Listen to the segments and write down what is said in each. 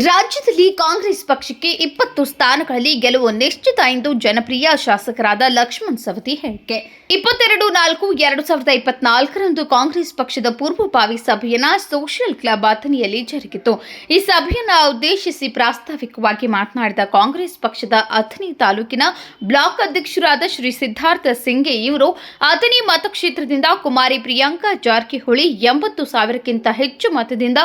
ರಾಜ್ಯದಲ್ಲಿ ಕಾಂಗ್ರೆಸ್ ಪಕ್ಷಕ್ಕೆ 20 ಸ್ಥಾನಗಳಲ್ಲಿ ಗೆಲುವು ನಿಶ್ಚಿತ ಎಂದು ಜನಪ್ರಿಯ ಶಾಸಕರಾದ ಲಕ್ಷ್ಮಣ್ ಸವದಿ ಹೇಳಿಕೆ. 22/4/2024ರಂದು ಕಾಂಗ್ರೆಸ್ ಪಕ್ಷದ ಪೂರ್ವಭಾವಿ ಸಭೆಯನ್ನ ಸೋಷಿಯಲ್ ಕ್ಲಬ್ ಅಥಣಿಯಲ್ಲಿ ಜರುಗಿತು. ಈ ಸಭೆಯನ್ನ ಉದ್ದೇಶಿಸಿ ಪ್ರಾಸ್ತಾವಿಕವಾಗಿ ಮಾತನಾಡಿದ ಕಾಂಗ್ರೆಸ್ ಪಕ್ಷದ ಅಥಣಿ ತಾಲೂಕಿನ ಬ್ಲಾಕ್ ಅಧ್ಯಕ್ಷರಾದ ಶ್ರೀ ಸಿದ್ಧಾರ್ಥ ಸಿಂಗೆ ಇವರು ಅಥಣಿ ಮತಕ್ಷೇತ್ರದಿಂದ ಕುಮಾರಿ ಪ್ರಿಯಾಂಕಾ ಜಾರಕಿಹೊಳಿ 80,000ಕ್ಕಿಂತ ಹೆಚ್ಚು ಮತದಿಂದ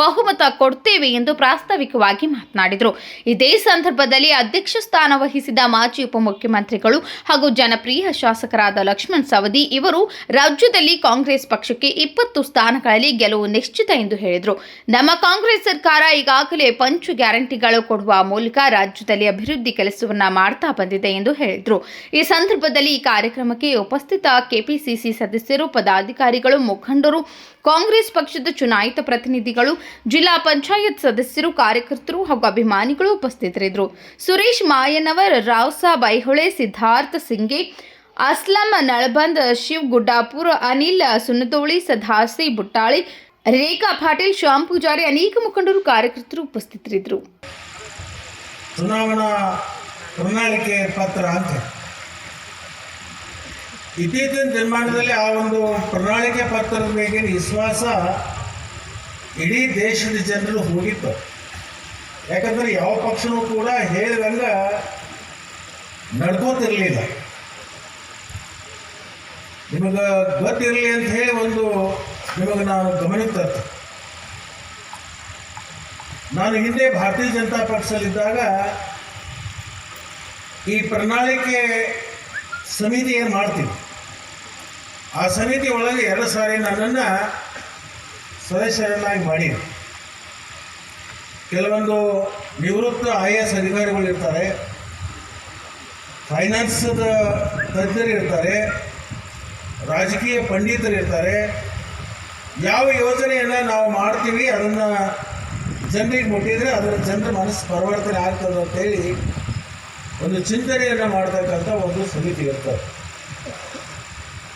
ಬಹುಮತ ಕೊಡ್ತೇವೆ ಎಂದು ಪ್ರಾಸ್ತಾವಿಕವಾಗಿ ಮಾತನಾಡಿದರು. ಇದೇ ಸಂದರ್ಭದಲ್ಲಿ ಅಧ್ಯಕ್ಷ ಸ್ಥಾನ ವಹಿಸಿದ ಮಾಜಿ ಉಪಮುಖ್ಯಮಂತ್ರಿಗಳು ಹಾಗೂ ಜನಪ್ರಿಯ ಶಾಸಕರಾದ ಲಕ್ಷ್ಮಣ್ ಸವದಿ ಇವರು ರಾಜ್ಯದಲ್ಲಿ ಕಾಂಗ್ರೆಸ್ ಪಕ್ಷಕ್ಕೆ 20 ಸ್ಥಾನಗಳಲ್ಲಿ ಗೆಲುವು ನಿಶ್ಚಿತ ಎಂದು ಹೇಳಿದರು. ನಮ್ಮ ಕಾಂಗ್ರೆಸ್ ಸರ್ಕಾರ ಈಗಾಗಲೇ ಪಂಚ ಗ್ಯಾರಂಟಿಗಳು ಕೊಡುವ ಮೂಲಕ ರಾಜ್ಯದಲ್ಲಿ ಅಭಿವೃದ್ಧಿ ಕೆಲಸವನ್ನ ಮಾಡ್ತಾ ಬಂದಿದೆ ಎಂದು ಹೇಳಿದರು. ಈ ಸಂದರ್ಭದಲ್ಲಿ ಈ ಕಾರ್ಯಕ್ರಮಕ್ಕೆ ಉಪಸ್ಥಿತ ಕೆಪಿಸಿಸಿ ಸದಸ್ಯರು, ಪದಾಧಿಕಾರಿಗಳು, ಮುಖಂಡರು, ಕಾಂಗ್ರೆಸ್ ಪಕ್ಷದ ಚುನಾಯಿತ ಪ್ರತಿನಿಧಿಗಳು, ಜಿಲ್ಲಾ ಪಂಚಾಯತ್ ಸದಸ್ಯರು, ಕಾರ್ಯಕರ್ತರು ಹಾಗೂ ಅಭಿಮಾನಿಗಳು ಉಪಸ್ಥಿತರಿದ್ದರು. ಸುರೇಶ್ ಮಾಯನವರ್, ರಾವ್ಸಾಬ್ ಐಹೊಳೆ, ಸಿದ್ಧಾರ್ಥ ಸಿಂಗೆ, ಅಸ್ಲಂ ನಳಬಂದ್, ಶಿವ್ ಗುಡ್ಡಾಪುರ್, ಅನಿಲ್ ಸುನತೋಳಿ, ಸದಾಸಿ ಬುಟ್ಟಾಳಿ, ರೇಖಾ ಪಾಟೀಲ್, ಶ್ಯಾಮ್ ಪೂಜಾರಿ, ಅನೇಕ ಮುಖಂಡರು, ಕಾರ್ಯಕರ್ತರು ಉಪಸ್ಥಿತರಿದ್ದರು. ಚುನಾವಣಾ ಪ್ರಣಾಳಿಕೆ ಪತ್ರ ಅಂತ ಇತ್ತೀಚಿನ ದಿನಮಾನದಲ್ಲಿ ಆ ಒಂದು ಪ್ರಣಾಳಿಕೆ ಪತ್ರದ ಮೇಲೆ ವಿಶ್ವಾಸ ಇಡೀ ದೇಶದ ಜನರು ಹೋಗಿತ್ತು. ಯಾಕಂದರೆ ಯಾವ ಪಕ್ಷನೂ ಕೂಡ ಹೇಳಿದಂಗ ನಡ್ಕೋತಿರ್ಲಿಲ್ಲ. ನಿಮಗೆ ಗೊತ್ತಿರಲಿ ಅಂತ ಹೇಳಿ ನಿಮಗೆ ನಾನು ಗಮನಕ್ಕೆ ತರ್ತೆ. ನಾನು ಹಿಂದೆ ಭಾರತೀಯ ಜನತಾ ಪಕ್ಷದಲ್ಲಿದ್ದಾಗ ಈ ಪ್ರಣಾಳಿಕೆ ಸಮಿತಿ ಏನು ಮಾಡ್ತೀವಿ, ಆ ಸಮಿತಿ ಒಳಗೆ 2 ಸಾರಿ ನನ್ನನ್ನು ಸದಸ್ಯರನ್ನಾಗಿ ಮಾಡಿದ್ರು. ಕೆಲವೊಂದು ನಿವೃತ್ತ IAS ಅಧಿಕಾರಿಗಳು ಇರ್ತಾರೆ, ಫೈನಾನ್ಸ್ದ ತಜ್ಞರು ಇರ್ತಾರೆ, ರಾಜಕೀಯ ಪಂಡಿತರು ಇರ್ತಾರೆ. ಯಾವ ಯೋಜನೆಯನ್ನು ನಾವು ಮಾಡ್ತೀವಿ ಅದನ್ನು ಜನರಿಗೆ ಮುಟ್ಟಿದರೆ ಅದರ ಜನರ ಮನಸ್ಸು ಪರಿವರ್ತನೆ ಆಗ್ತದೆ ಅಂತೇಳಿ ಒಂದು ಚಿಂತನೆಯನ್ನು ಮಾಡ್ತಕ್ಕಂಥ ಒಂದು ಸಮಿತಿ ಇರ್ತದೆ.